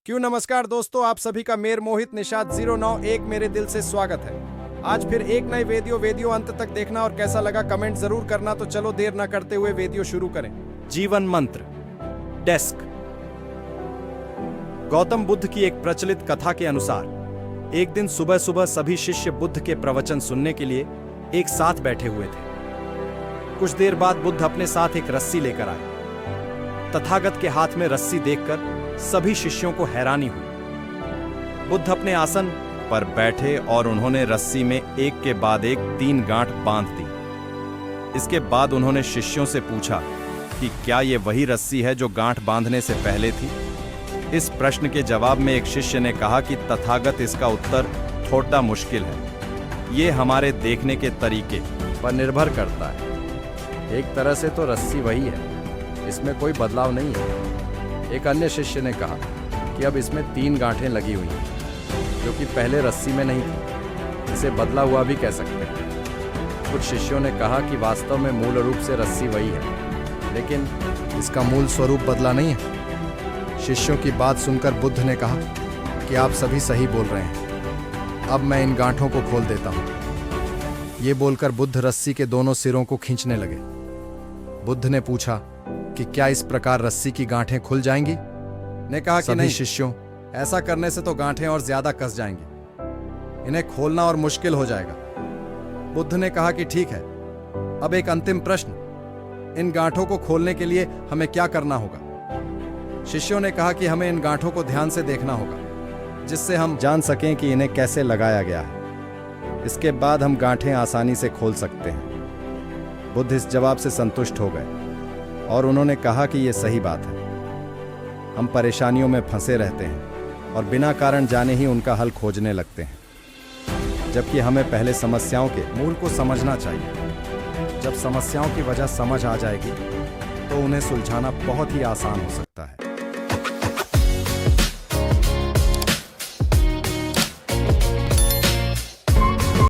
क्यों नमस्कार दोस्तों, आप सभी का मेर मोहित निषाद 091 मेरे दिल से स्वागत है। आज फिर एक नए वीडियो अंत तक देखना और कैसा लगा कमेंट जरूर करना। तो चलो देर ना करते हुए वीडियो शुरू करें। जीवन मंत्र डेस्क। गौतम बुद्ध की एक प्रचलित कथा के अनुसार एक दिन सुबह सुबह सभी शिष्य बुद्ध के प्रवचन सुनने के लिए एक साथ बैठे हुए थे। कुछ देर बाद बुद्ध अपने साथ एक रस्सी लेकर आए। तथागत के हाथ में रस्सी देखकर सभी शिष्यों को हैरानी हुई। बुद्ध अपने आसन पर बैठे और उन्होंने रस्सी में एक के बाद एक 3 गांठ बांध दी। इसके बाद उन्होंने शिष्यों से पूछा कि क्या यह वही रस्सी है जो गांठ बांधने से पहले थी। इस प्रश्न के जवाब में एक शिष्य ने कहा कि तथागत, इसका उत्तर थोड़ा मुश्किल है। ये हमारे देखने के तरीके पर निर्भर करता है। एक तरह से तो रस्सी वही है, इसमें कोई बदलाव नहीं है। एक अन्य शिष्य ने कहा कि अब इसमें 3 गांठें लगी हुई हैं, जो कि पहले रस्सी में नहीं थी। इसे बदला हुआ भी कह सकते हैं। कुछ शिष्यों ने कहा कि वास्तव में मूल रूप से रस्सी वही है, लेकिन इसका मूल स्वरूप बदला नहीं है। शिष्यों की बात सुनकर बुद्ध ने कहा कि आप सभी सही बोल रहे हैं, अब मैं इन गांठों को खोल देता हूँ। ये बोलकर बुद्ध रस्सी के दोनों सिरों को खींचने लगे। बुद्ध ने पूछा कि क्या इस प्रकार रस्सी की गांठें खुल जाएंगी? ने कहा कि नहीं शिष्यों, ऐसा करने से तो गांठें और ज्यादा कस जाएंगी। इन्हें खोलना और मुश्किल हो जाएगा। बुद्ध ने कहा कि ठीक है, अब एक अंतिम प्रश्न, इन गांठों को खोलने के लिए हमें क्या करना होगा? शिष्यों ने कहा कि हमें इन गांठों को ध्यान से देखना होगा, जिससे हम जान सकें कि इन्हें कैसे लगाया गया है। इसके बाद हम गांठें आसानी से खोल सकते हैं। बुद्ध इस जवाब से संतुष्ट हो गए और उन्होंने कहा कि यह सही बात है। हम परेशानियों में फंसे रहते हैं और बिना कारण जाने ही उनका हल खोजने लगते हैं, जबकि हमें पहले समस्याओं के मूल को समझना चाहिए। जब समस्याओं की वजह समझ आ जाएगी तो उन्हें सुलझाना बहुत ही आसान हो सकता है।